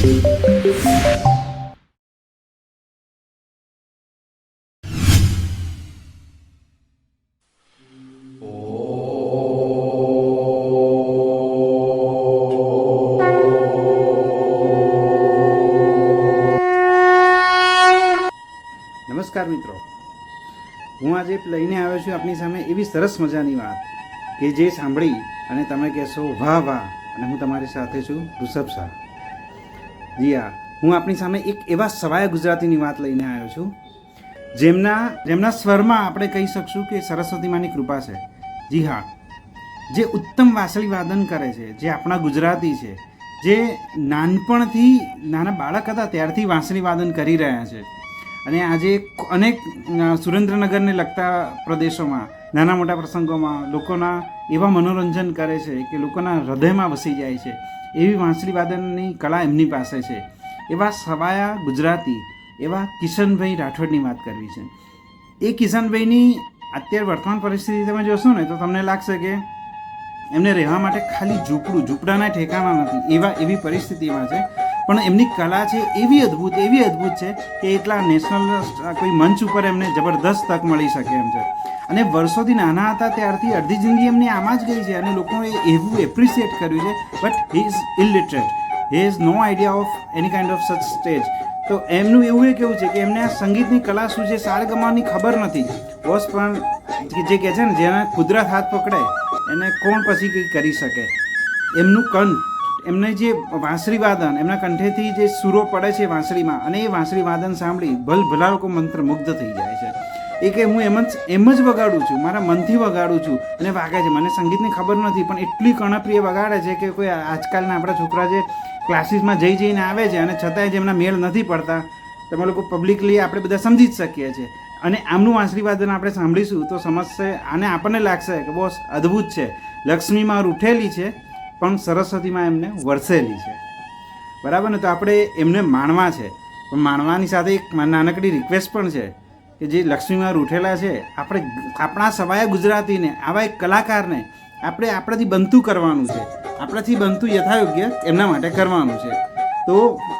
નમસ્કાર મિત્રો, હું આજે લઈને આવ્યો છું આપની સામે એવી સરસ મજાની વાત કે જે સાંભળી અને તમે કહેશો વાહ વાહ, અને હું તમારી સાથે છું ઋષભ શાહ. જી હા, હું આપની સામે એક એવા સવાયા ગુજરાતીની વાત લઈને આવ્યો છું જેમના સ્વરમાં આપણે કહી શકશું કે સરસ્વતી માની કૃપા છે. જી હા, જે ઉત્તમ વાંસળી વાદન કરે છે, જે આપણા ગુજરાતી છે, જે નાનપણથી નાના બાળક હતા ત્યારથી વાંસળી વાદન કરી રહ્યા છે. અને આજે અનેક સુરેન્દ્રનગરને લગતા પ્રદેશોમાં નાના મોટા પ્રસંગોમાં લોકોના એવા મનોરંજન કરે છે કે લોકોના હૃદયમાં વસી જાય છે. એવી વાંસળી વાદનની કળા એમની પાસે છે. એવા સવાયા ગુજરાતી એવા કિશનભાઈ રાઠોડની વાત કરવી છે. એ કિશનભાઈની અત્યારે વર્તમાન પરિસ્થિતિ તમે જોશો ને તો તમને લાગશે કે એમને રહેવા માટે ખાલી ઝૂંપડાના ઠેકાણા નથી, એવી પરિસ્થિતિમાં છે. પણ એમની કલા છે એવી અદ્ભુત છે કે એટલા નેશનલ કોઈ મંચ ઉપર એમને જબરદસ્ત તક મળી શકે એમ છે. અને વર્ષોથી નાના હતા ત્યારથી અડધી જિંદગી એમની આમાં જ ગઈ છે અને લોકોએ એવું એપ્રિશિએટ કર્યું છે. But he is illiterate, he is no idea of any kind of such stage. તો એમનું એવું કેવું છે કે એમને આ સંગીતની કલા શું છે, સારેગામાની ખબર નથી. બોસ પણ જે કહે છે ને, જેને કુદરત હાથ પકડે એને કોણ પછી કંઈ કરી શકે. એમનું કંઠ, એમને જે વાંસળી વાદન, એમના કંઠેથી જે સૂરો પડે છે વાંસળીમાં, અને એ વાંસળી વાદન સાંભળી ભલા લોકો મંત્રમુગ્ધ થઈ જાય છે. એ કે હું એમ જ વગાડું છું, મારા મનથી વગાડું છું અને વાગે છે. મને સંગીતની ખબર નથી પણ એટલી કર્ણપ્રિય વગાડે છે કે કોઈ આજકાલના આપણા છોકરા જે ક્લાસીસમાં જઈને આવે છે અને છતાંય જેમના મેળ નથી પડતા, તમે લોકો પબ્લિકલી આપણે બધા સમજી જ શકીએ છીએ. અને આમનું વાંસળી વાદન આપણે સાંભળીશું તો સમજશે, અને આપણને લાગશે કે બોસ અદ્ભુત છે. લક્ષ્મીમાં રૂઠેલી છે પણ સરસ્વતીમાં એમને વરસેલી છે. બરાબર ને? તો આપણે એમને માણવા છે, પણ માણવાની સાથે એક નાનકડી રિક્વેસ્ટ પણ છે કે જે લક્ષ્મીમાં રૂઠેલા છે, આપણે આપણા સવાયા ગુજરાતીને, આવા એક કલાકારને આપણે આપણાથી બનતું કરવાનું છે. આપણાથી બનતું યથાયોગ્ય એમના માટે કરવાનું છે. તો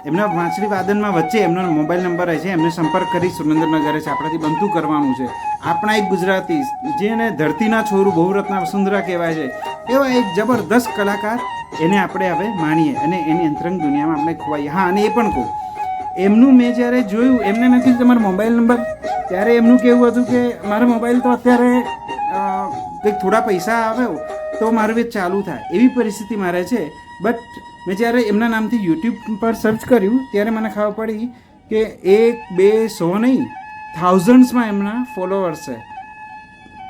એમના વાંસળી વાદનમાં વચ્ચે એમનો મોબાઈલ નંબર છે, એમને સંપર્ક કરી સુરેન્દ્રનગર છે. આપણાથી બનતું કરવાનું છે. આપણા એક ગુજરાતી જેને ધરતીના છોરું બહુરત્ના વસુંધરા કહેવાય છે, એવા એક જબરદસ્ત કલાકાર, એને આપણે હવે માણીએ અને એની અંતરંગ દુનિયામાં આપણે ખોવાઈએ. હા, અને એ પણ કહું, એમનું મેં જ્યારે જોયું, એમને નથી તમારો મોબાઈલ નંબર, ત્યારે એમનું કેવું હતું કે મારો મોબાઈલ તો અત્યારે કંઈક થોડા પૈસા આવે તો મારું વેચ ચાલુ થાય એવી પરિસ્થિતિ મારે છે. બટ મેં જ્યારે એમના નામથી યુટ્યુબ પર સર્ચ કર્યું ત્યારે મને ખબર પડી કે 1, 2, 100 નહીં, થાઉઝન્ડ્સમાં એમના ફોલોઅર્સ છે.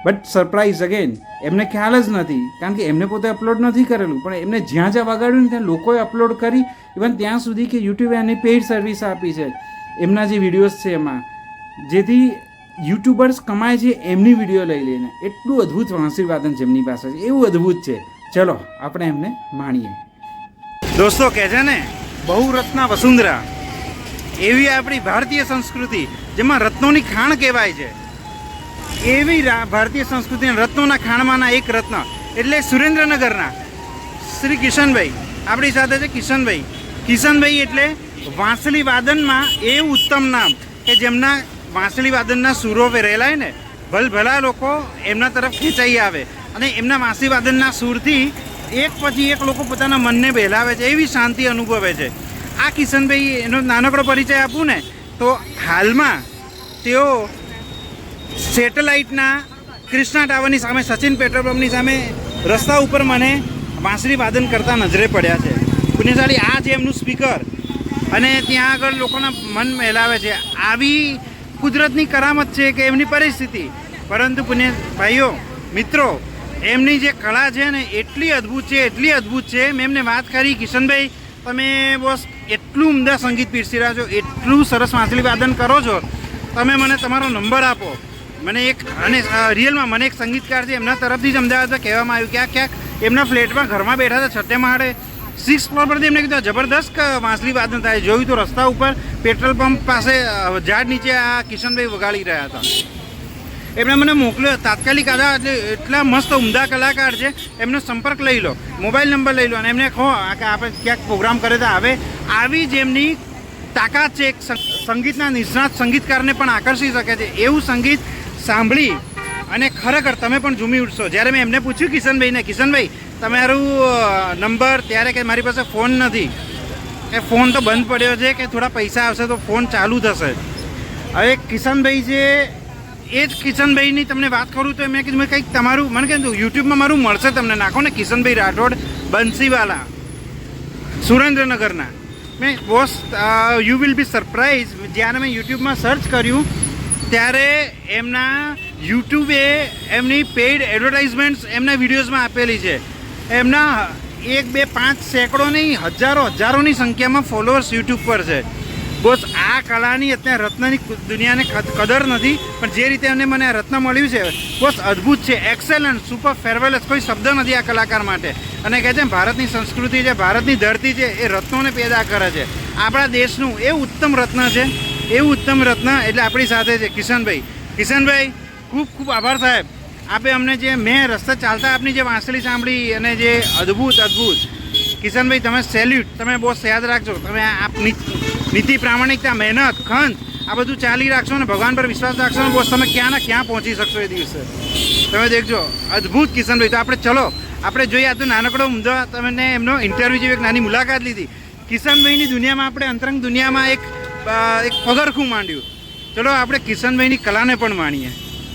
બટ સરપ્રાઈઝ અગેન, એમને ખ્યાલ જ નથી, કારણ કે એમને પોતે અપલોડ નથી કરેલું, પણ એમને જ્યાં વગાડ્યું ને ત્યાં લોકોએ અપલોડ કરી. ઇવન ત્યાં સુધી કે યુટ્યુબે એની પેઇડ સર્વિસ આપી છે એમના જે વિડીયોઝ છે એમાં, જેથી યુટ્યુબર્સ કમાય છે એમની વિડીયો લઈ લઈને. એટલું અદ્ભુત વાંસળી વાદન જેમની પાસે છે, એવું અદ્ભુત છે. ચલો આપણે એમને માણીએ. દોસ્તો, કહે છે ને બહુરત્ના વસુંધરા, એવી આપણી ભારતીય સંસ્કૃતિ જેમાં રત્નોની ખાણ કહેવાય છે, એવી ભારતીય સંસ્કૃતિના રત્નોના ખાણમાંના એક રત્ન એટલે સુરેન્દ્રનગરના શ્રી કિશનભાઈ આપણી સાથે છે. કિશનભાઈ એટલે વાંસળી વાદનમાં એ ઉત્તમ નામ કે જેમના વાંસળી વાદનના સૂરો રહેલાય ને ભલા લોકો એમના તરફ ખેંચાઈ આવે અને એમના વાંસળી વાદનના સૂરથી એક પછી એક લોકો પોતાના મનને બહેલાવે છે, એવી શાંતિ અનુભવે છે. આ કિશનભાઈ, એનો નાનકડો પરિચય આપું ને તો હાલમાં તેઓ સેટેલાઇટના કૃષ્ણા ટાવરની સામે, સચિન પેટ્રોલ પંપની સામે રસ્તા ઉપર મને વાંસળી વાદન કરતા નજરે પડ્યા છે. પુણ્યશાળી આ છે એમનું સ્પીકર, અને ત્યાં આગળ લોકોના મન મહેલાવે છે. આવી કુદરતની કરામત છે કે એમની પરિસ્થિતિ. પરંતુ પુણ્ય ભાઈઓ, મિત્રો, એમની જે કળા છે ને એટલી અદ્ભુત છે. મેં એમને વાત કરી, કિશનભાઈ તમે બોસ એટલું ઉમદા સંગીત પીરસી રહ્યા છો, એટલું સરસ વાંસળી વાદન કરો છો, તમે મને તમારો નંબર આપો. મને એક, અને રિયલમાં મને એક સંગીતકાર છે એમના તરફથી જ અમદાવાદમાં કહેવામાં આવ્યું કે ક્યાંક એમના ફ્લેટમાં ઘરમાં બેઠા હતા, છઠ્ઠે માળે 6th ફ્લોર પરથી એમને કીધું જબરદસ્ત વાંસળી વાદન થાય. જોયું તો રસ્તા ઉપર પેટ્રોલ પંપ પાસે ઝાડ નીચે આ કિશનભાઈ વગાડી રહ્યા હતા. એમણે મને મોકલ્યો તાત્કાલિક આધાર, એટલે એટલા મસ્ત ઉમદા કલાકાર છે, એમનો સંપર્ક લઈ લો, મોબાઈલ નંબર લઈ લો અને એમને કહો કે આપણે ક્યાંક પ્રોગ્રામ કરે તો આવે. આવી જ એમની તાકાત છે, એક સંગીતના નિષ્ણાત સંગીતકારને પણ આકર્ષી શકે છે. એવું સંગીત સાંભળી અને ખરેખર તમે પણ ઝૂમી ઉઠશો. જ્યારે મેં એમને પૂછ્યું કિશનભાઈને, કિશનભાઈ તમારું નંબર, ત્યારે કે મારી પાસે ફોન નથી, એ ફોન તો બંધ પડ્યો છે, કે થોડા પૈસા આવશે તો ફોન ચાલુ થશે. હવે કિશનભાઈ છે, એ જ કિશનભાઈની તમને વાત કરું તો મેં કીધું કંઈક તમારું, મને કીધું યુટ્યુબમાં મારું મળશે, તમને નાખો ને કિશનભાઈ રાઠોડ બંસીવાલા સુરેન્દ્રનગરના. મેં boss you will be surprise, જ્યારે મેં યુટ્યુબમાં સર્ચ કર્યું ત્યારે એમના યુટ્યુબે એમની પેઇડ એડવર્ટાઇઝમેન્ટ્સ એમના વિડીયોઝમાં આપેલી છે. એમના 1, 2, 5 સેંકડો નહીં, હજારોની સંખ્યામાં ફોલોઅર્સ યુટ્યુબ પર છે. બોસ આ કલાની અત્યારે રત્નની દુનિયાને કદર નથી, પણ જે રીતે એમને મને આ રત્ન મળ્યું છે બોસ અદ્ભુત છે, એક્સેલન્ટ, સુપર, ફેરવેલસ, કોઈ શબ્દ નથી આ કલાકાર માટે. અને કહે છે ભારતની સંસ્કૃતિ છે, ભારતની ધરતી છે, એ રત્નોને પેદા કરે છે. આપણા દેશનું એ ઉત્તમ રત્ન છે, એવું ઉત્તમ રત્ન એટલે આપણી સાથે છે કિશનભાઈ. કિશનભાઈ ખૂબ ખૂબ આભાર સાહેબ, આપે અમને જે મેં રસ્તે ચાલતા આપની જે વાંસળી સાંભળી અને જે અદ્ભુત કિશનભાઈ તમે સેલ્યુટ, તમે બોસ યાદ રાખજો, તમે આ નીતિ, પ્રામાણિકતા, મહેનત, ખંત આ બધું ચાલી રાખશો ને ભગવાન પર વિશ્વાસ રાખશો ને બોસ તમે ક્યાં ને ક્યાં પહોંચી શકશો એ દિવસે. તમે દેખજો અદ્ભુત કિશનભાઈ. તો આપણે ચલો આપણે જોઈએ આ તો નાનકડો મુદ્દો, તમને એમનો ઇન્ટરવ્યૂ જેવી એક નાની મુલાકાત લીધી. કિશનભાઈની દુનિયામાં આપણે અંતરંગ દુનિયામાં એક પગરખું માંડ્યું. ચલો આપણે કિશનભાઈની કલાને પણ માણીએ.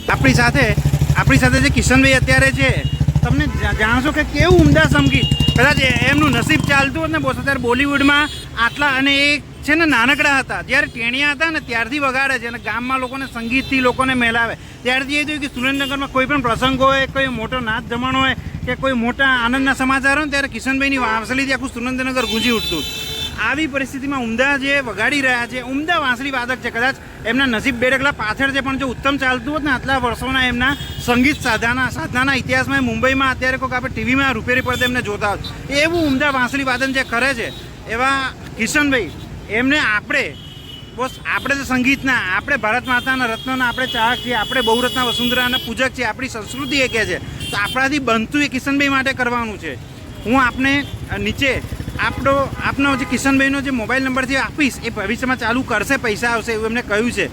આપણી સાથે જે કિશનભાઈ અત્યારે છે, તમને જાણશો કે કેવું ઉમદા સંગીત, કદાચ એમનું નસીબ ચાલતું હોત ને બોસ અત્યારે બોલિવૂડમાં આટલા, અને એ છે ને નાનકડા હતા જ્યારે ટેણિયા હતા ને ત્યારથી વગાડે છે અને ગામમાં લોકોને સંગીતથી લોકોને મેલાવે. ત્યારથી એ જોયું કે સુરેન્દ્રનગરમાં કોઈ પણ પ્રસંગ હોય, કોઈ મોટો નાચ જમણ હોય કે કોઈ મોટા આનંદના સમાચાર હોય ને ત્યારે કિશનભાઈની વાંસળીથી આખું સુરેન્દ્રનગર ગુંજી ઉઠતું. આવી પરિસ્થિતિમાં ઉમદા જે વગાડી રહ્યા છે, ઉમદા વાંસળી વાદક છે, કદાચ એમના નસીબ 2 ડગલા પાછળ છે, પણ જો ઉત્તમ ચાલતું હોત ને આટલા વર્ષોના એમના સંગીત સાધનાના ઇતિહાસમાં મુંબઈમાં અત્યારે કોઈક આપણે ટીવીમાં રૂપેરી પડદે એમને જોતા હોત. એવું ઉમદા વાંસળી વાદન જે કરે છે એવા કિશનભાઈ, એમને આપણે બોસ આપણે તો સંગીતના, આપણે ભારત માતાના રત્નોના આપણે ચાહક છીએ, આપણે બહુરત્ના વસુંધરાના પૂજક છીએ, આપણી સંસ્કૃતિ એ કહે છે. તો આપણાથી બનતું એ કિશનભાઈ માટે કરવાનું છે. હું આપને નીચે આપનો જે કિશનભાઈનો જે મોબાઈલ નંબર છે આપીશ, એ ભવિષ્યમાં ચાલુ કરશે, પૈસા આવશે એવું એમને કહ્યું છે.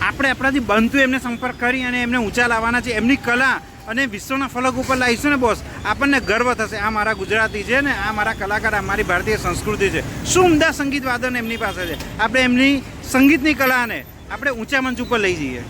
આપણે આપણાથી બનતું એમને સંપર્ક કરી અને એમને ઊંચા લાવવાના છે. એમની કલા અને વિશ્વના ફલક ઉપર લાવીશું ને બોસ, આપણને ગર્વ થશે, આ મારા ગુજરાતી છે ને, આ મારા કલાકાર, આ મારી ભારતીય સંસ્કૃતિ છે. શું ઉમદા સંગીત વાદન એમની પાસે છે. આપણે એમની સંગીતની કલાને આપણે ઊંચા મંચ ઉપર લઈ જઈએ.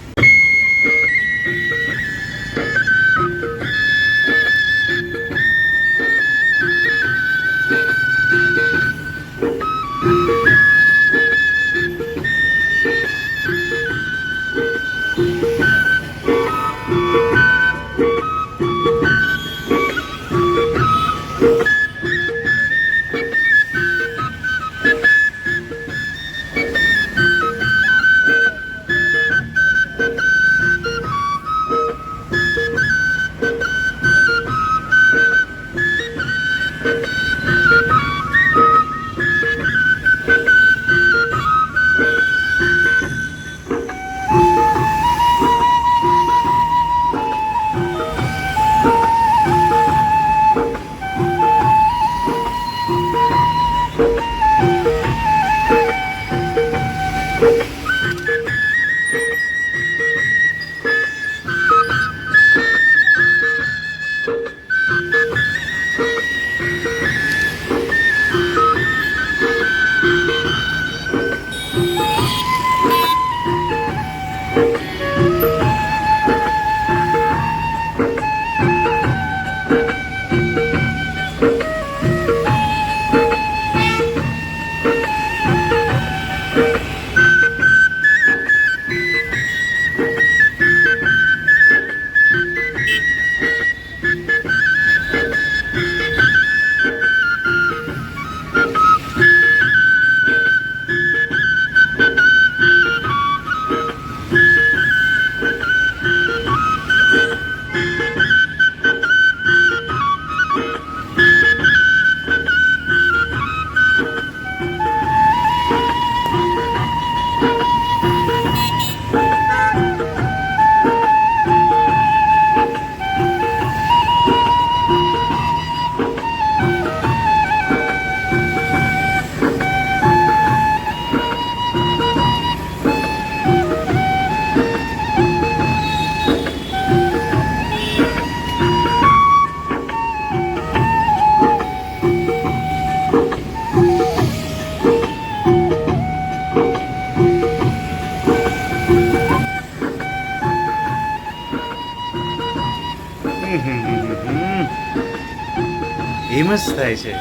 થાય છે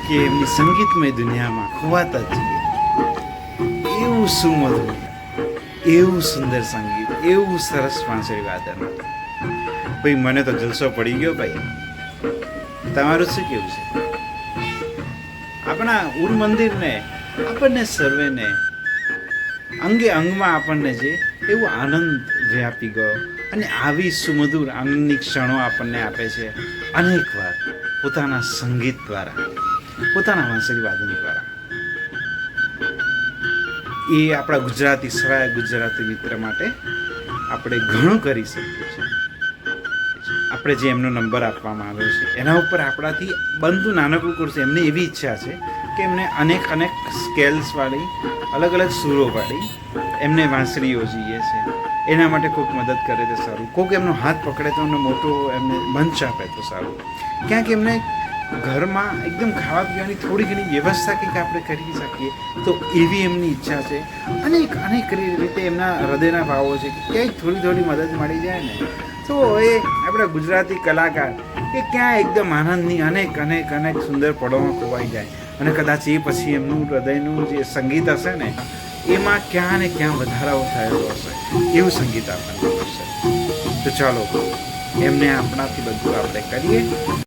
કે એમની સંગીતમય દુનિયામાં ખોવાતા જ જઈએ. એવું સુમધુર, એવું સુંદર સંગીત, એવું સરસ વાંસળી વાદન. ભાઈ મને તો જલસો પડી ગયો ભાઈ. તમારું શું કેવું છે? આપણા ઉર મંદિરને, આપણને સર્વેને અંગે અંગમાં આપણને જે એવો આનંદ વ્યાપી ગયો અને આવી સુમધુર આનંદની ક્ષણો આપણને આપે છે અનેક વાર પોતાના સંગીત દ્વારા, પોતાના વાંસળી વાદન દ્વારા. એ આપણા ગુજરાતી સવાય ગુજરાતી મિત્ર માટે આપણે ઘણું કરી શકીએ છીએ. આપણે જે એમનો નંબર આપવામાં આવ્યો છે એના ઉપર આપણાથી બનતું નાનકડું કોર્સ. એમની એવી ઈચ્છા છે કે એમને અનેક સ્કેલ્સવાળી, અલગ અલગ સુરોવાળી એમને વાંસળીઓ જોઈએ છે. એના માટે કોઈક મદદ કરે તો સારું, કોઈક એમનો હાથ પકડે તો એમને મોટો એમને મંચ આપે તો સારું. ક્યાંક એમને ઘરમાં એકદમ ખાવા પીવાની થોડી ઘણી વ્યવસ્થા કંઈક આપણે કરી શકીએ તો એવી એમની ઈચ્છા છે. અનેક રીતે એમના હૃદયના ભાવો છે કે ક્યાંય થોડી મદદ મળી જાય ને તો એ આપણા ગુજરાતી કલાકાર એ ક્યાં એકદમ આનંદની અનેક સુંદર પળોમાં ખોવાઈ જાય અને કદાચ એ પછી એમનું હૃદયનું જે સંગીત હશે ને એમાં ક્યાં ને ક્યાં વધારાઓ થયેલો હશે, એવું સંગીત આપણને મળશે. તો ચાલો એમને આપણાથી બધું આપણે કરીએ.